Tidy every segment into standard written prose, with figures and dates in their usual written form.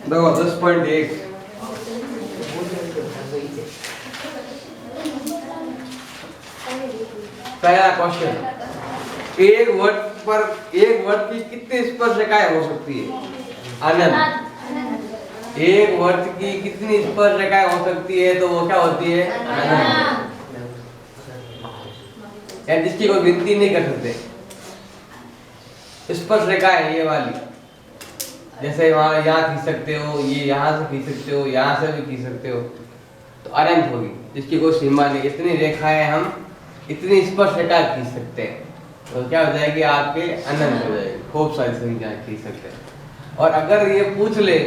देखो 10.1 पहला क्वेश्चन, एक वर्ड की कितनी स्पर्श रेखाएं हो सकती है? अनंत। एक वर्ड की कितनी स्पर्श रेखाएं हो सकती है? तो वो क्या होती है? अनंत। या जिसकी कोई गिनती नहीं कर सकते। स्पर्श रेखा है ये वाली, जैसे वहां यहाँ खींच सकते हो, ये यहाँ से खींच सकते हो, यहाँ से भी खींच सकते हो, तो अनंत होगी, जिसकी कोई सीमा नहीं। इतनी रेखाएं हम इतनी स्पर्श रेखा खींच सकते हैं, तो क्या हो जाएगी आपके? अनंत हो जाएगी। खूब सारी संख्या खींच सकते हैं। और अगर ये पूछ ले,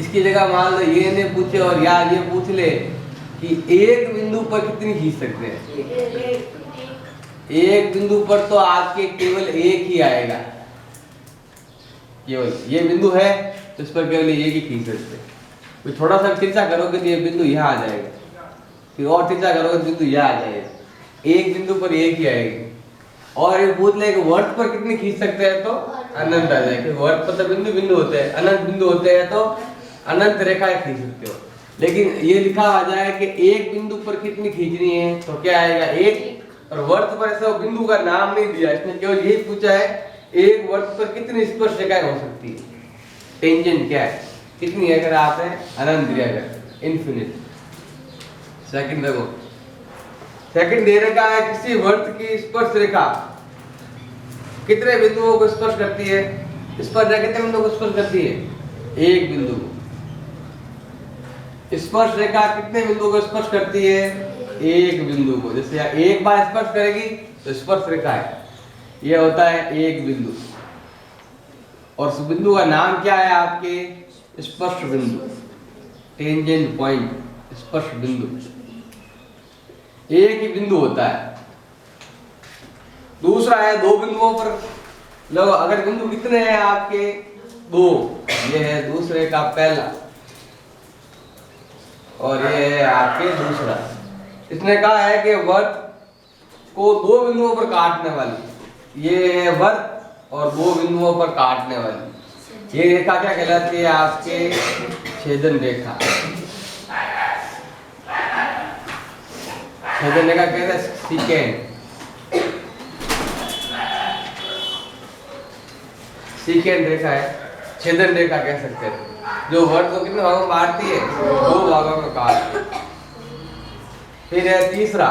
इसकी जगह मान लो ये नहीं पूछे और या ये पूछ ले कि एक बिंदु पर कितनी खींच सकते हैं, एक बिंदु पर तो आपके केवल एक ही आएगा। केवल ये बिंदु है तो इस पर केवल एक ही खींच सकते हैं। तो थोड़ा सा तिरछा करोगे तो ये बिंदु यहाँ आ जाएगा, फिर और तिरछा करोगे तो बिंदु यहाँ आ जाएगा। एक बिंदु पर एक ही आएगी। और ये पूछ ले कि वर्त पर कितनी खींच सकते हैं, तो अनंत आ जाएगी। वर्त पर तो बिंदु बिंदु होते हैं, अनंत बिंदु होते हैं, तो अनंत रेखाएं खींच सकते हो। लेकिन ये लिखा आ जाए कि एक बिंदु पर कितनी खींचनी है, तो क्या आएगा? एक। और वर्त पर ऐसा बिंदु का नाम नहीं दिया, इसने केवल यही पूछा है एक वर्त पर कितनी स्पर्श रेखाएं हो सकती है। टेंजेंट क्या है, कितनी है? अगर आपने अनंत दिया, अगर इनफिनिट। सेकंड देखो, सेकंड दे रखा है किसी वर्त की स्पर्श रेखा कितने बिंदुओं को स्पर्श करती है? स्पर्श रेखा कितने बिंदुओं को स्पर्श करती है? एक बिंदु। स्पर्श रेखा कितने बिंदुओं को स्पर्श करती है? एक बिंदु को। जैसे एक बार स्पर्श करेगी तो स्पर्श रेखा है, ये होता है एक बिंदु। और उस बिंदु का नाम क्या है आपके? स्पर्श बिंदु, टेंजेंट पॉइंट, स्पर्श बिंदु। एक ही बिंदु होता है। दूसरा है दो बिंदुओं पर। लो, अगर बिंदु कितने हैं आपके? दो। ये है दूसरे का पहला और ये है आपके दूसरा। इसने कहा है कि वर्त को दो बिंदुओं पर काटने वाली, ये है वर्त और दो बिंदुओं पर काटने वाली ये रेखा क्या कहलाती है आपके? छेदन रेखा। छेदन रेखा कहते हैं सीकेंड। सीकेंड रेखा है, छेदन रेखा कह सकते हैं, जो वर्त को कितने भागों में बांटती है? दो भागों में काटती है। फिर है तीसरा,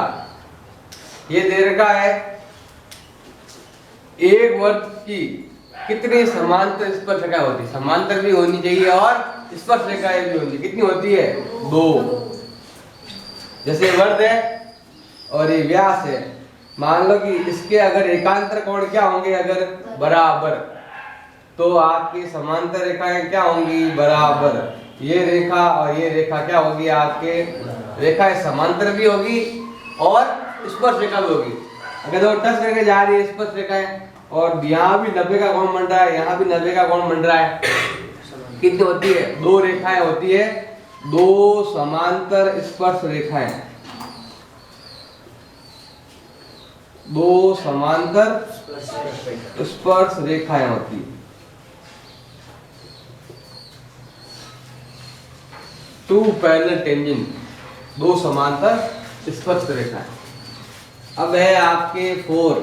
ये दे रखा है एक वर्त की कितनी समांतर स्पर्श रेखा होती है? समांतर भी होनी चाहिए और स्पर्श रेखाएं भी होनी चाहिए। कितनी होती है? दो। जैसे वर्त है और ये व्यास है, मान लो कि इसके अगर एकांतर कोण क्या होंगे? अगर बराबर, तो आपकी समांतर रेखाएं क्या होंगी? बराबर। ये रेखा और ये रेखा क्या होगी आपके? रेखाएं समांतर भी होगी और स्पर्श रेखा भी होगी। अगर दो टच करके जा रही है स्पर्श रेखाएं, और यहाँ भी 90 का कोण बन रहा है, यहाँ भी 90 का कोण बन रहा है, कितनी होती है? दो रेखाएं होती है, दो समांतर स्पर्श रेखाएं, दो समांतर स्पर्श रेखाएं होती है। टू पैरेलल टेंजेंट, दो समांतर स्पर्श रेखाएं। अब है आपके 4,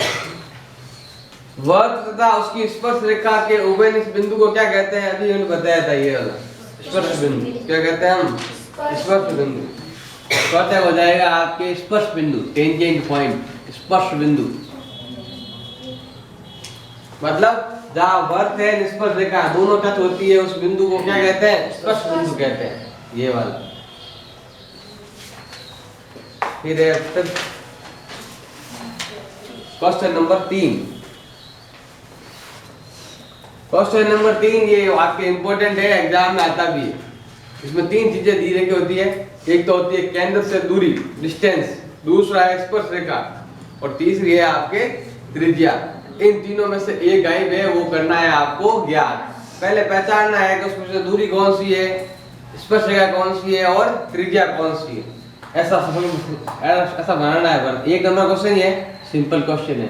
वर्त तथा उसकी स्पर्श रेखा के उभयनिष्ठ बिंदु को क्या कहते हैं? अभी मैंने बताया था, ये वाला स्पर्श बिंदु। क्या कहते हैं हम? स्पर्श बिंदु। कहते हो जाएगा आपके स्पर्श बिंदु, टेंजेंट पॉइंट, स्पर्श बिंदु। मतलब जहाँ वर्त है स्पर्श रेखा दोनों टच होती है, उस बिंदु को क्या कहते हैं? स्पर्श बिंदु कहते हैं, ये वाला। फिर है क्वेश्चन नंबर 3। क्वेश्चन नंबर 3 ये आपके इंपॉर्टेंट है, एग्जाम में आता भी है। इसमें तीन चीजें दी रखी होती है। एक तो होती है केंद्र से दूरी, डिस्टेंस, दूसरा है स्पर्श रेखा, और तीसरी है आपके त्रिज्या। इन तीनों में से एक गायब है, वो करना है आपको ज्ञात। पहले पहचानना है कि उसमें से दूरी कौन सी है, स्पर्श रेखा कौन सी है और त्रिज्या कौन सी है। ऐसा बनाना है। 1 नंबर क्वेश्चन है, सिंपल क्वेश्चन है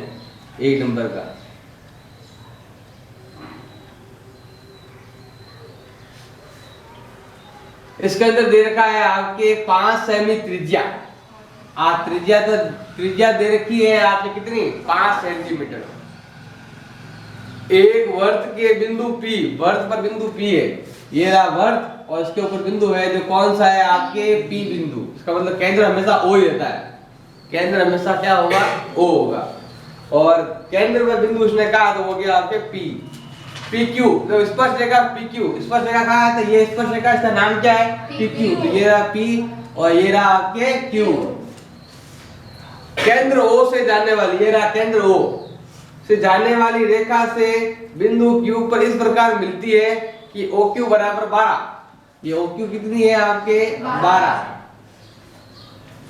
1 नंबर का। इसके अंदर दे रखा है आपके 5 सेमी त्रिज्या। आप त्रिज्या दे रखी है आपने कितनी, 5 सेंटीमीटर। एक वर्त के बिंदु P, वर्त पर बिंदु P है, ये रहा वर्त और इसके ऊपर बिंदु है जो कौन सा है आपके P बिंदु। इसका मतलब केंद्र हमेशा O ही रहता है, केंद्र हमेशा क्या होगा, O होगा। और केंद्र में बिंदु उसने कहा तो हो गया आपके P, PQ। तो स्पर्श रेखा PQ, स्पर्श रेखा कहा है तो ये स्पर्श रेखा, इसका नाम क्या है, PQ। तो ये रहा P और ये रहा आपके Q। केंद्र O से जाने वाली, ये रहा केंद्र O से जाने वाली रेखा से बिंदु Q पर इस प्रकार मिलती है कि OQ बराबर 12। ये OQ कितनी है आपके, 12।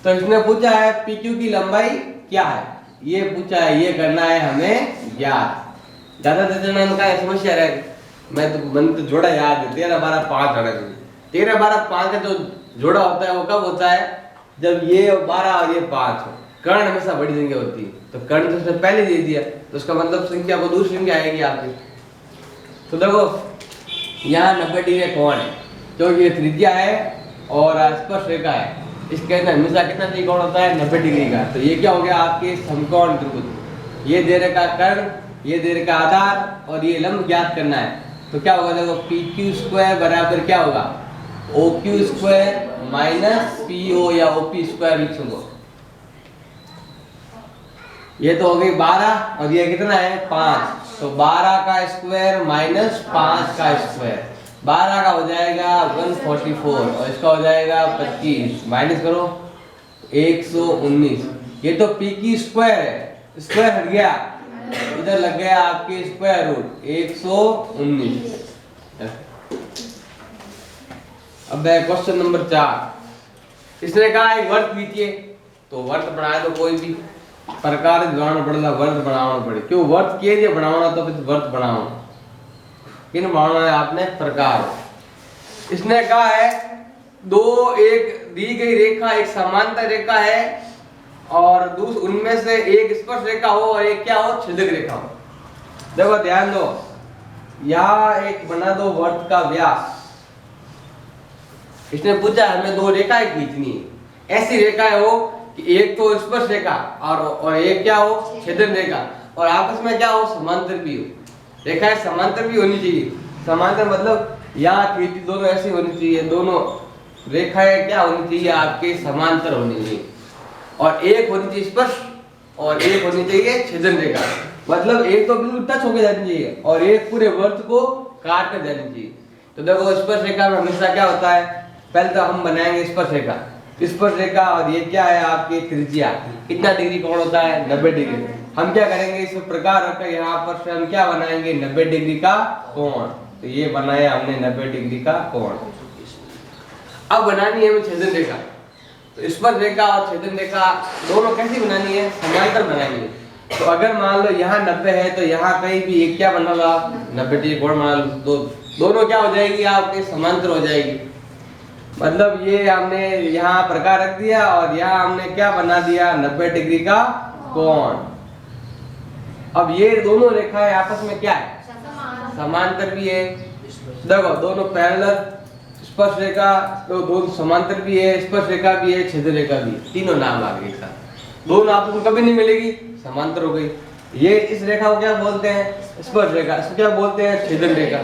तो इसने पूछा है PQ की लंबाई क्या है, ये पूछा है, ये करना है हमें याद। ज्यादा का समस्या रहे, मैंने तो जोड़ा याद है, 13 12 5 जोड़ा। 13 12 5 का जो जोड़ा होता है वो कब होता है, जब ये 12 और ये 5 हो। कर्ण हमेशा बड़ी संख्या होती है, तो कर्ण तो उसने पहले दे दिया, तो उसका मतलब संख्या को दूसरी संख्या आएगी आपकी। तो देखो यहाँ 90 डिग्री कोण है, क्योंकि ये त्रिज्या है और स्पर्श रेखा है, इसके अंदर हमेशा कितना त्रिकोण होता है, 90 डिग्री का। तो ये क्या हो गया आपके समकोण त्रिभुज। ये दे रखा कर्ण, ये दे रखा आधार और ये लंब ज्ञात करना है। तो क्या होगा, देखो PQ स्क्वायर बराबर क्या होगा, OQ स्क्वायर माइनस PO या OP स्क्वायर लिखूंगा। ये तो हो गई 12 और ये कितना है, 5। तो 12 का स्क्वायर माइनस 5 का स्क्वायर, 12 का हो जाएगा 144 और इसका हो जाएगा 25, माइनस करो 119। ये तो PQ स्क्वायर है, स्क्वायर हट गया, इधर लग गया आपके स्क्वायर रूट 119। अब क्वेश्चन नंबर 4, इसने कहा एक वर्त लीजिए। तो वर्त बनाए तो कोई भी प्रकार बनाना पड़ेगा, वर्त बनाना पड़े। क्यों वर्त के लिए बनाना, तो फिर वर्त बनाओ किन बनाना है आपने, प्रकार। इसने कहा है दो, एक दी गई रेखा एक समांतर रेखा है और उनमें से एक स्पर्श रेखा हो और एक क्या हो, छेदक रेखा हो। देखो ध्यान दो, यहाँ एक बना दो वर्त का व्यास। इसने पूछा हमें दो रेखाएं खींचनी है, ऐसी रेखाएं हो कि एक तो स्पर्श रेखा और एक क्या हो, छेदन रेखा, और आपस में क्या हो, समांतर भी हो। रेखाएं समांतर भी होनी चाहिए। समांतर मतलब यहाँ खींची दोनों ऐसी होनी चाहिए, दोनों रेखाएं क्या होनी चाहिए आपके, समांतर होनी चाहिए। और एक होनी चाहिए स्पर्श और एक होनी चाहिए छेदन रेखा। मतलब एक तो बिल्कुल टच होकर जानी चाहिए और एक पूरे वर्त को काट कर जानी चाहिए। तो देखो स्पर्श रेखा में हमेशा क्या होता है, पहले तो हम बनाएंगे स्पर्श रेखा, स्पर्श रेखा और ये क्या है आपके त्रिज्या, कितना डिग्री कोण होता है, 90 डिग्री। हम क्या करेंगे, इस प्रकार रखकर यहाँ पर से हम क्या बनाएंगे, 90 डिग्री का कोण। तो ये बनाया हमने 90 डिग्री का कोण। अब बनानी है हमें छेदन रेखा। तो स्पर्श रेखा और छेदन रेखा दोनों कैसी बनानी है, समांतर बनानी है। तो अगर मान लो यहाँ 90 है तो यहाँ कहीं भी एक क्या बना लो आप, 90 डिग्री कोण बना लो, दोनों क्या हो जाएगी आपके, समांतर हो जाएगी। मतलब ये हमने यहाँ प्रकार रख दिया और यहाँ हमने क्या बना दिया, 90 डिग्री का कोण। अब ये दोनों रेखाएं आपस में क्या है, समांतर भी है। देखो दोनों पैरेलल, स्पर्श रेखा तो दोनों समांतर भी है, स्पर्श रेखा भी है, छेदन रेखा भी है, तीनों नाम आ गए एक साथ। दोनों आपस में कभी नहीं मिलेगी, समांतर हो गई। ये इस रेखा को क्या बोलते हैं, स्पर्श रेखा, इसको क्या बोलते हैं, छेदन रेखा।